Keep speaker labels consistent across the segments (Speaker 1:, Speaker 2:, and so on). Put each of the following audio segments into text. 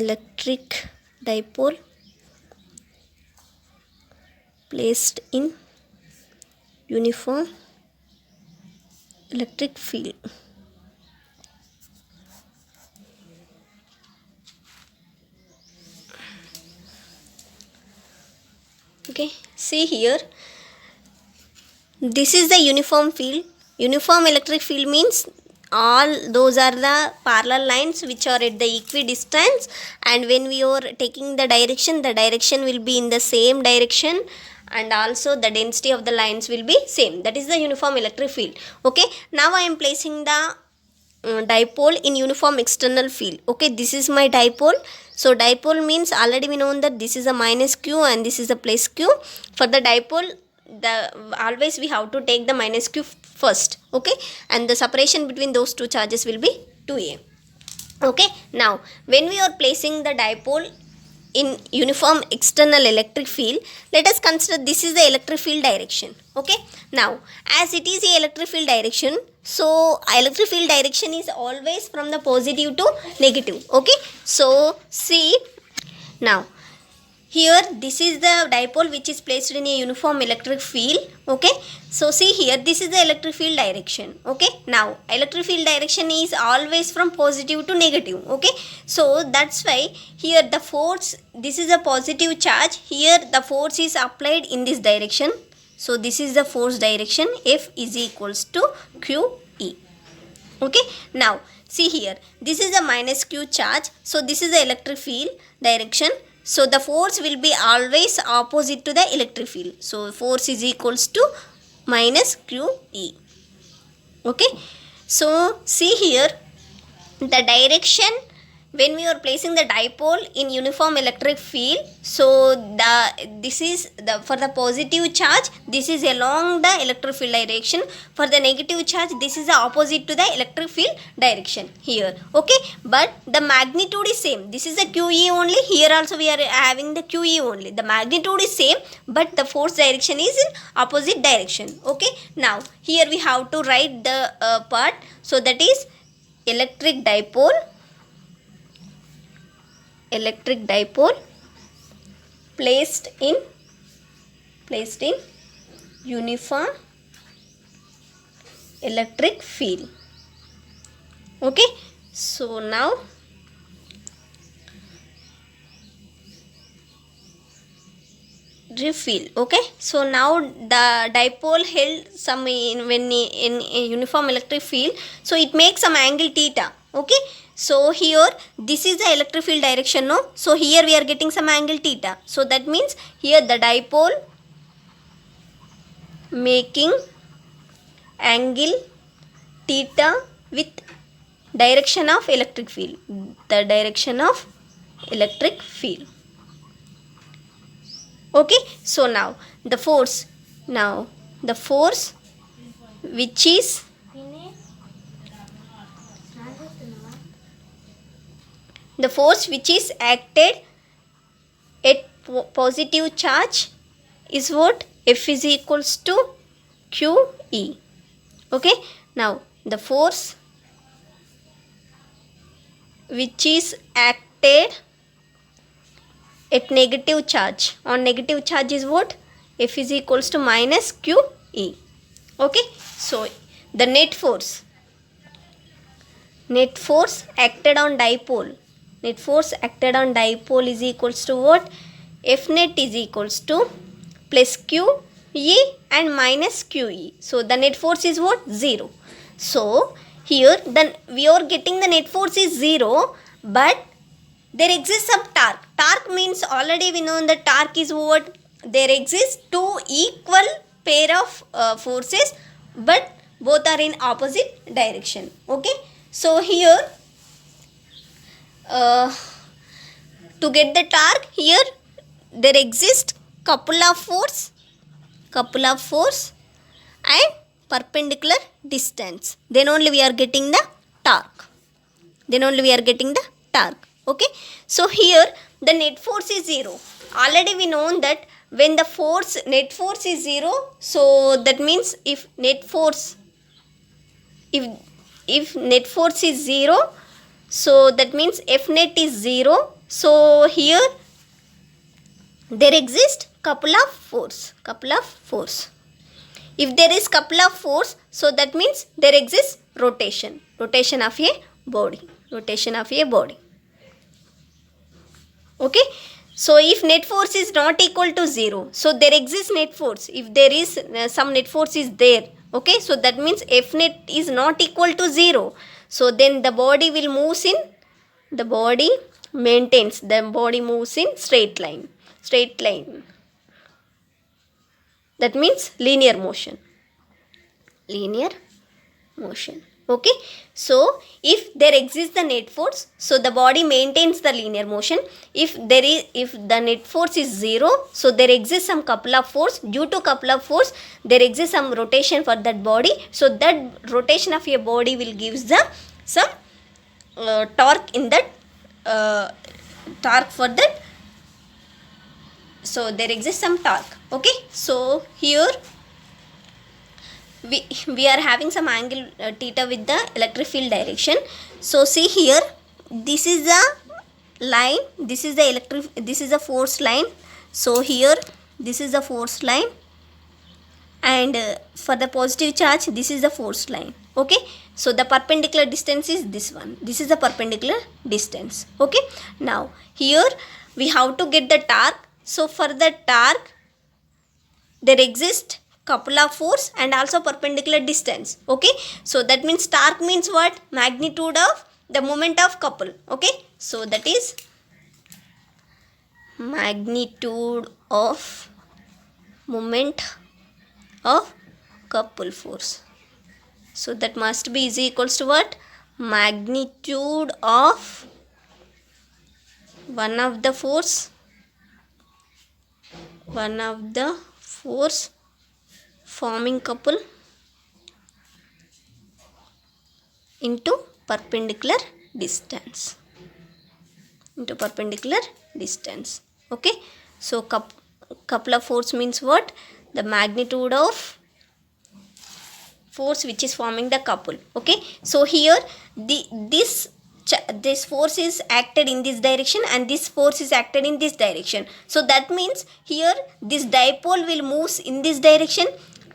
Speaker 1: electric dipole placed in uniform electric field. Okay, see here, this is the uniform field. Uniform electric field means all those are the parallel lines which are at the equidistance, and when we are taking the direction will be in the same direction, and also the density of the lines will be same. That is the uniform electric field. Okay, now I am placing the dipole in uniform external field. Okay, this is my dipole. So dipole means already we know that this is a minus q and this is a plus q. For the dipole, the always we have to take the minus q first. Okay, and the separation between those two charges will be 2a. Okay, now when we are placing the dipole in uniform external electric field, let us consider this is the electric field direction. Okay, now as it is the electric field direction, so electric field direction is always from the positive to negative. Okay, so see, now here this is the dipole which is placed in a uniform electric field. Okay, so see here, this is the electric field direction. Okay, now electric field direction is always from positive to negative. Okay, so that's why here the force, this is a positive charge, here the force is applied in this direction. So this is the force direction, F is equals to QE. Okay, now see here, this is the minus q charge, so this is the electric field direction. So the force will be always opposite to the electric field. So force is equals to minus QE. Okay, so see here, the direction when we are placing the dipole in uniform electric field, so this is the for the positive charge, this is along the electric field direction. For the negative charge, this is the opposite to the electric field direction here. Okay, but the magnitude is same. This is the QE only, here also we are having the QE only. The magnitude is same, but the force direction is in opposite direction. Okay, now here we have to write the part. So that is electric dipole placed in uniform electric field. Okay, so now refill. Okay, so now the dipole held some in a uniform electric field, so it makes some angle theta. Okay, so here this is the electric field direction, no? So here we are getting some angle theta. So that means here the dipole making angle theta with direction of electric field. The direction of electric field. Okay, so now the force which is acted at positive charge is what? F is equals to QE. Okay, now the force which is acted at negative charge, on negative charge is what? F is equals to minus QE. Okay, so the net force acted on dipole, is equals to what? F net is equals to plus QE and minus QE. So the net force is what? 0. So here then we are getting the net force is 0, but there exists some torque. Torque means already we know that torque is what? There exists two equal pair of forces, but both are in opposite direction. Okay, so here to get the torque, here there exists couple of force and perpendicular distance. Then only we are getting the torque. Okay, so here the net force is 0. Already we know that when the net force is 0, so that means if net force is 0, so that means F net is 0. So here there exist couple of force. If there is couple of force, so that means there exists rotation of a body, okay. So if net force is not equal to 0, so there exists net force. If there is some net force is there, okay, so that means F net is not equal to 0, so then the body will moves in, the body moves in straight line, that means linear motion, okay. So if there exists the net force, so the body maintains the linear motion. If the net force is 0, so there exists some couple of force. Due to couple of force, there exists some rotation for that body, so that rotation of your body will gives the some torque in that torque for that. So there exists some torque, okay. So here we are having some angle theta with the electric field direction. So see here, this is the line, this is the force line. So here this is the force line, and for the positive charge this is the force line, okay. So the perpendicular distance is this one, this is the perpendicular distance, okay. Now here we have to get the torque. So for the torque there exists couple of force and also perpendicular distance, okay. So that means torque means what? Magnitude of the moment of couple, okay. So that is magnitude of moment of couple force. So that must be is equals to what? Magnitude of one of the force forming couple into perpendicular distance, okay. So couple of force means what? The magnitude of force which is forming the couple, okay. So here this force is acted in this direction and this force is acted in this direction. So that means here this dipole will move in this direction,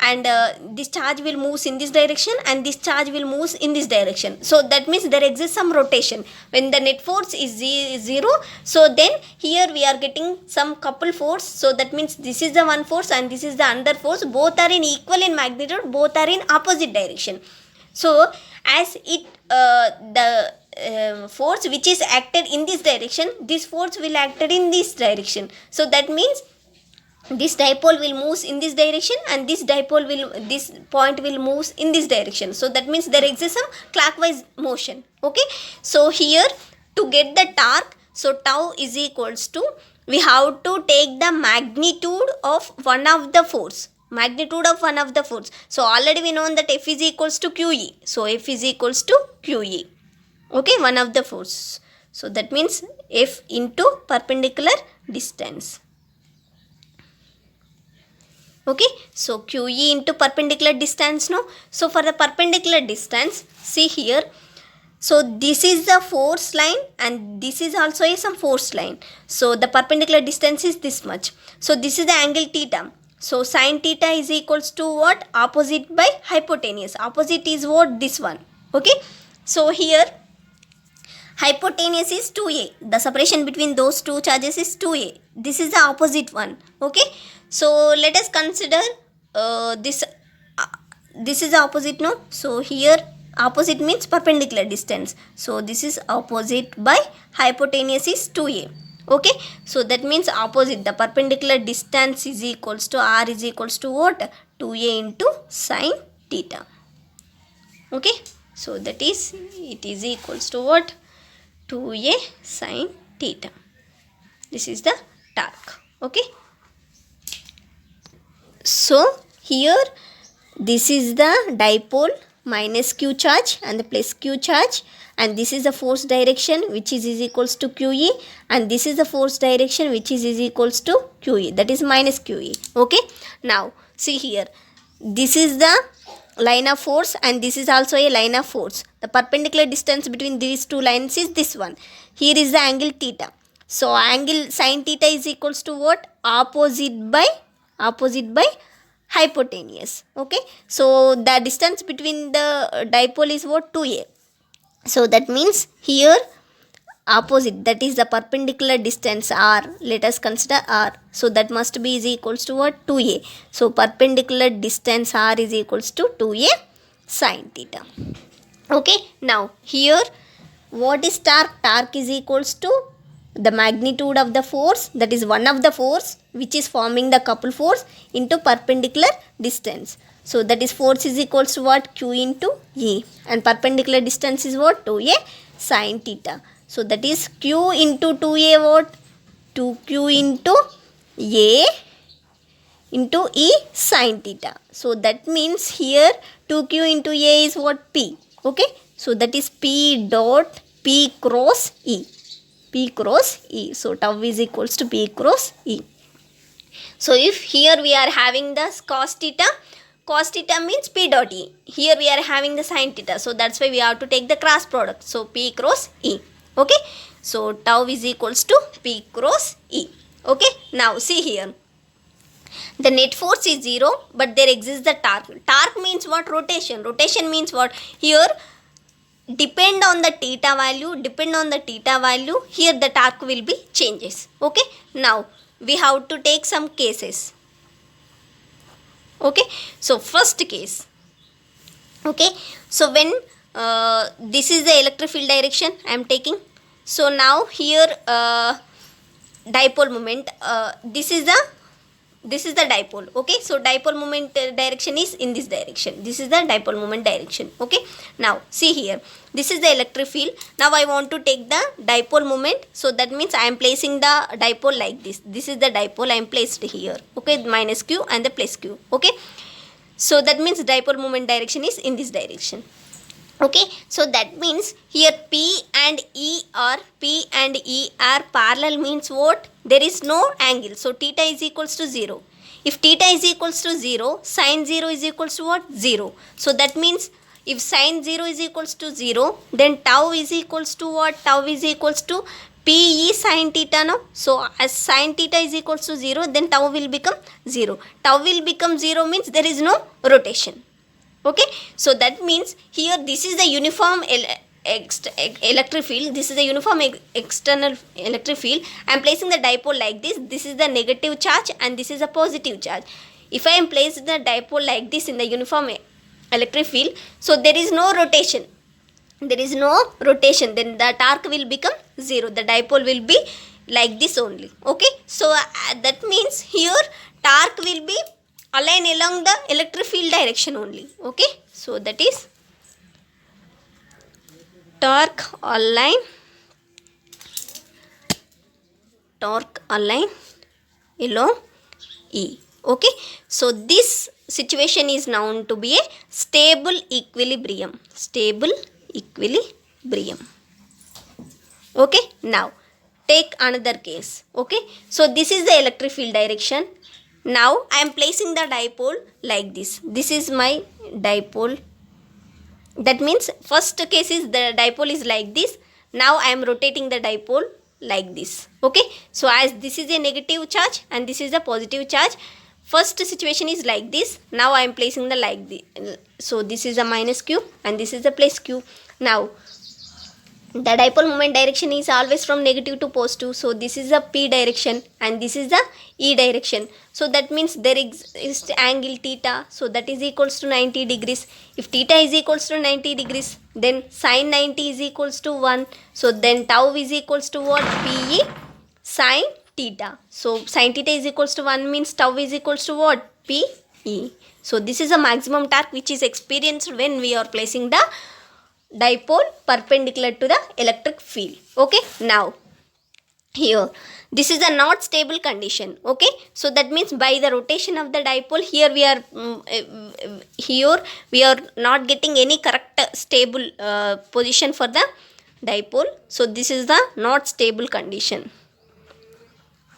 Speaker 1: and this charge will move in this direction, and this charge will move in this direction. So that means there exists some rotation. When the net force is 0, so then here we are getting some couple force. So that means this is the one force and this is the another force. Both are in equal in magnitude, both are in opposite direction. So as it force which is acted in this direction, this force will acted in this direction. So that means this dipole will move in this direction, and this point will move in this direction. So that means there exists some clockwise motion, okay. So here to get the torque, so tau is equals to, we have to take the magnitude of one of the force. So already we know that F is equals to QE. So F is equals to QE, okay, one of the force. So that means F into perpendicular distance, okay. So QE into perpendicular distance, no. So for the perpendicular distance, see here, so this is the force line and this is also some force line. So the perpendicular distance is this much. So this is the angle theta. So sin theta is equals to what? Opposite by hypotenuse. Opposite is what? This one, okay. So here hypotenuse is 2a. The separation between those two charges is 2a. This is the opposite one, okay. So let us consider this is the opposite, no. So here opposite means perpendicular distance. So this is opposite by hypotenuse is 2a, okay. So that means opposite, the perpendicular distance is equals to r is equals to what? 2a into sin theta, okay. So that is, it is equals to what? 2a sin theta. This is the torque, okay. So here this is the dipole minus q charge and the plus q charge, and this is the force direction which is equals to QE, and this is the force direction which is equals to QE, that is minus QE, okay. Now see here, this is the line of force and this is also a line of force. The perpendicular distance between these two lines is this one. Here is the angle theta. So angle sin theta is equals to what? Opposite by hypotenuse. Okay, so the distance between the dipole is what? 2a. So that means here opposite, that is the perpendicular distance r, let us consider r, so that must be is equals to what? 2a. So perpendicular distance r is equals to 2a sin theta. Okay, now here what is torque? Torque is equals to the magnitude of the force, that is one of the force which is forming the couple force, into perpendicular distance. So that is force is equals to what? Q into E, and perpendicular distance is what? 2a sin theta. So that is Q into 2a what? 2Q into a into E sin theta. So that means here 2Q into a is what? P. Okay, so that is P dot P cross E. P cross E. So tau is equals to P cross E. So if here we are having the cos theta means P dot E. Here we are having the sin theta. So that's why we have to take the cross product. So P cross E. Okay, so tau is equals to P cross E. Okay, now see here. The net force is 0, but there exists the torque. Torque means what? Rotation. Rotation means what? Here depend on the theta value, here the torque will be changes. Okay, now we have to take some cases. Okay, so first case. Okay, so when this is the electric field direction I am taking. So now here dipole moment, this is the dipole. Okay, so dipole moment direction is in this direction. This is the dipole moment direction. Okay, now see here, this is the electric field. Now I want to take the dipole moment. So that means I am placing the dipole like this. This is the dipole I am placed here. Okay, minus q and the plus q. Okay, so that means dipole moment direction is in this direction. Okay, so that means here P and E are parallel means what? There is no angle. So theta is equals to 0. If theta is equals to 0, sin 0 is equals to what? 0. So that means if sin 0 is equals to 0, then tau is equals to what? Tau is equals to Pe sin theta. No? So as sin theta is equals to 0, then tau will become 0. Tau will become 0 means there is no rotation. Okay, so that means here this is the uniform electric field. This is the uniform external electric field. I am placing the dipole like this. This is the negative charge and this is a positive charge. If I am placing the dipole like this in the uniform electric field, so there is no rotation. Then the torque will become 0. The dipole will be like this only. Okay, so that means here torque will be align along the electric field direction only. Okay, so that is torque align along E. Okay, so this situation is known to be a stable equilibrium. Okay, now take another case. Okay, so this is the electric field direction. Now I am placing the dipole like this. This is my dipole. That means first case is the dipole is like this. Now I am rotating the dipole like this. Okay, so as this is a negative charge and this is a positive charge, first situation is like this. Now I am placing the like this. So this is a minus q and this is the plus q. Now the dipole moment direction is always from negative to positive. So this is the P direction and this is the E direction. So that means there is angle theta. So that is equals to 90 degrees. If theta is equals to 90 degrees, then sin 90 is equals to 1. So then tau is equals to what? Pe sin theta. So sin theta is equals to 1 means tau is equals to what? Pe. So this is a maximum torque which is experienced when we are placing the dipole perpendicular to the electric field. Okay, now here this is a not stable condition. Okay, so that means by the rotation of the dipole, here we are not getting any correct stable position for the dipole. So this is the not stable condition.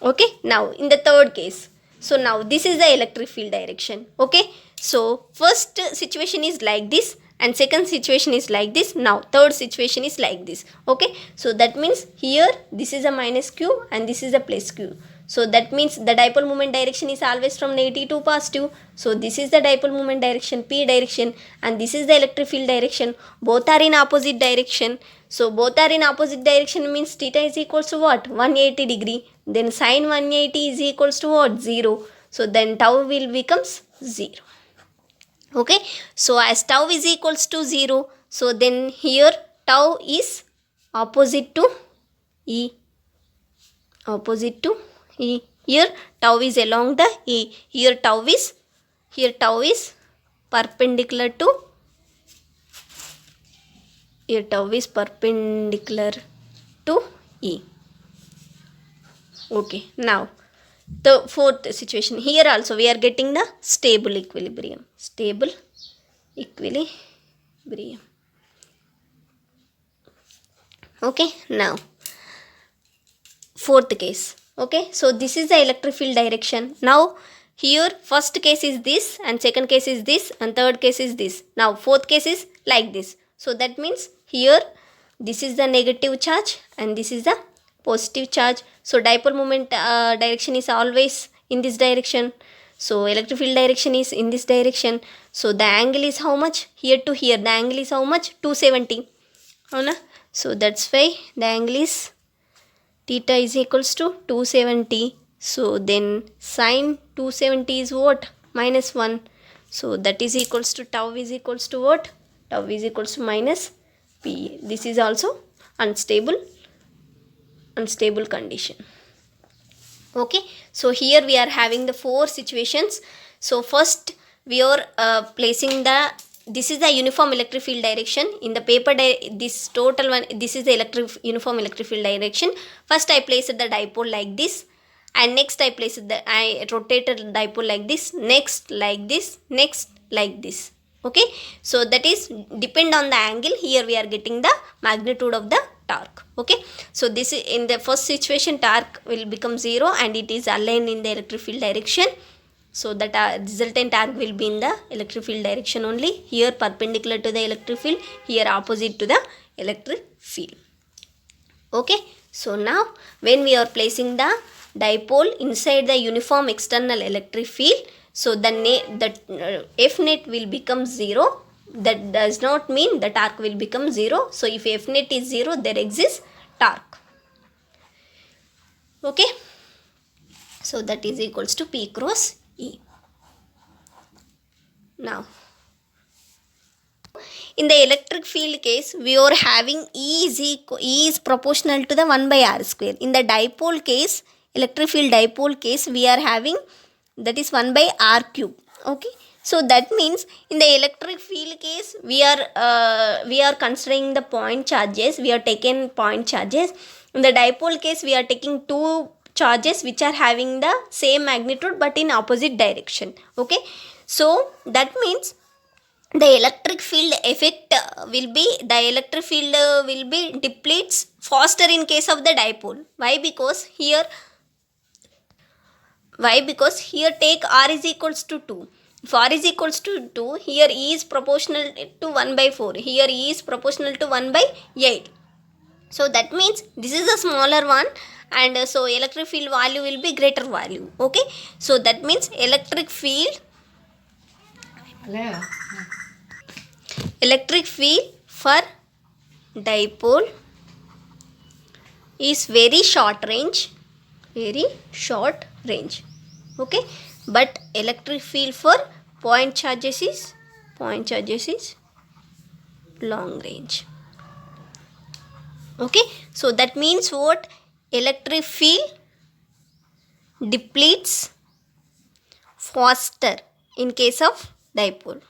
Speaker 1: Okay, now in the third case, so now this is the electric field direction. Okay, so first situation is like this. and second situation is like this. Now third situation is like this. Okay, so that means here this is a minus q and this is a plus q. So that means the dipole moment direction is always from negative to positive. So this is the dipole moment direction, p direction, and this is the electric field direction. Both are in opposite direction. So both are in opposite direction means theta is equals to what? 180 degree. Then sine 180 is equals to what? 0. So then tau will becomes 0. Okay, so as tau is equals to 0, so then here tau is opposite to E. Opposite to E. Here tau is along the E. Here tau is perpendicular to E. Okay, now the fourth situation, here also we are getting the stable equilibrium. Okay, now fourth case. Okay, so this is the electric field direction. Now here first case is this and second case is this and third case is this. Now fourth case is like this. So that means here this is the negative charge and this is the positive charge. So dipole moment direction is always in this direction. So electric field direction is in this direction. So the angle is how much? Here to here the angle is how much? 270. So that's why the angle is theta is equals to 270. So then sine 270 is what? Minus 1. So that is equals to tau is equals to what? Tau is equals to minus p. This is also unstable condition. Okay, so here we are having the four situations. So first we are placing this is the uniform electric field direction in the paper. This total one, this is the uniform electric field direction. First I placed the dipole like this, and next I rotated the dipole like this, next like this, next like this. Okay, so that is depend on the angle. Here we are getting the magnitude of the torque. Okay, so this is in the first situation torque will become 0 and it is aligned in the electric field direction. So that resultant torque will be in the electric field direction only. Here perpendicular to the electric field, here opposite to the electric field. Okay, so now when we are placing the dipole inside the uniform external electric field, so the F net will become 0. That does not mean the torque will become 0. So if F net is 0, there exists torque. Okay, so that is equals to P cross E. Now in the electric field case, we are having E is proportional to the 1 by R square. In the dipole case, electric field dipole case, we are having that is 1 by R cube. Okay, so that means in the electric field case, we are considering the point charges. We are taking point charges. In the dipole case, we are taking two charges which are having the same magnitude but in opposite direction. Okay, so that means the electric field effect will be depletes faster in case of the dipole. Why? Because here take R is equals to 2. If R is equals to 2, here E is proportional to 1 by 4. Here E is proportional to 1 by 8. So that means this is a smaller one, and so electric field value will be greater value. Okay, so that means electric field for dipole is very short range. Okay, but electric field for point charges is long range. Okay, so that means what? Electric field depletes faster in case of dipole.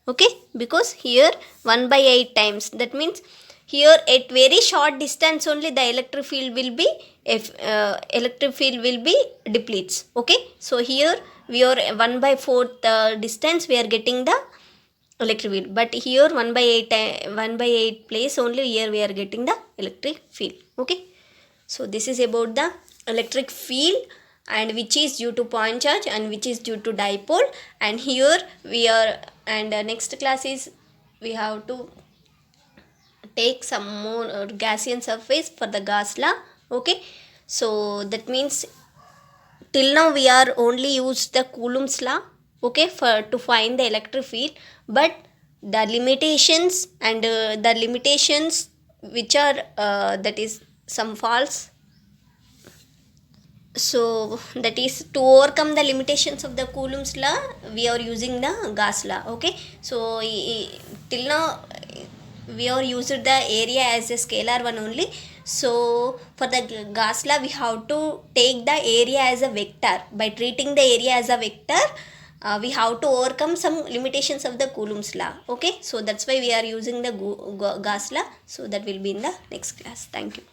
Speaker 1: Okay, because here 1 by 8 times, that means here at very short distance only the electric field will be depletes. Okay, so here we are 1 by 4th distance we are getting the electric field, but here 1 by 8 place only, here we are getting the electric field. Okay, so this is about the electric field and which is due to point charge and which is due to dipole. And here we are, and next class is we have to take some more Gaussian surface for the Gauss law. Okay, so that means till now we are only used the Coulomb's law, okay, for to find the electric field. But the limitations and the limitations which are that is some false. So that is to overcome the limitations of the Coulomb's law, we are using the Gauss law. Okay, so till now we are used the area as a scalar one only. So for the Gauss law we have to take the area as a vector. By treating the area as a vector, we have to overcome some limitations of the Coulomb's law. Okay, so that's why we are using the Gauss law. So that will be in the next class. Thank you.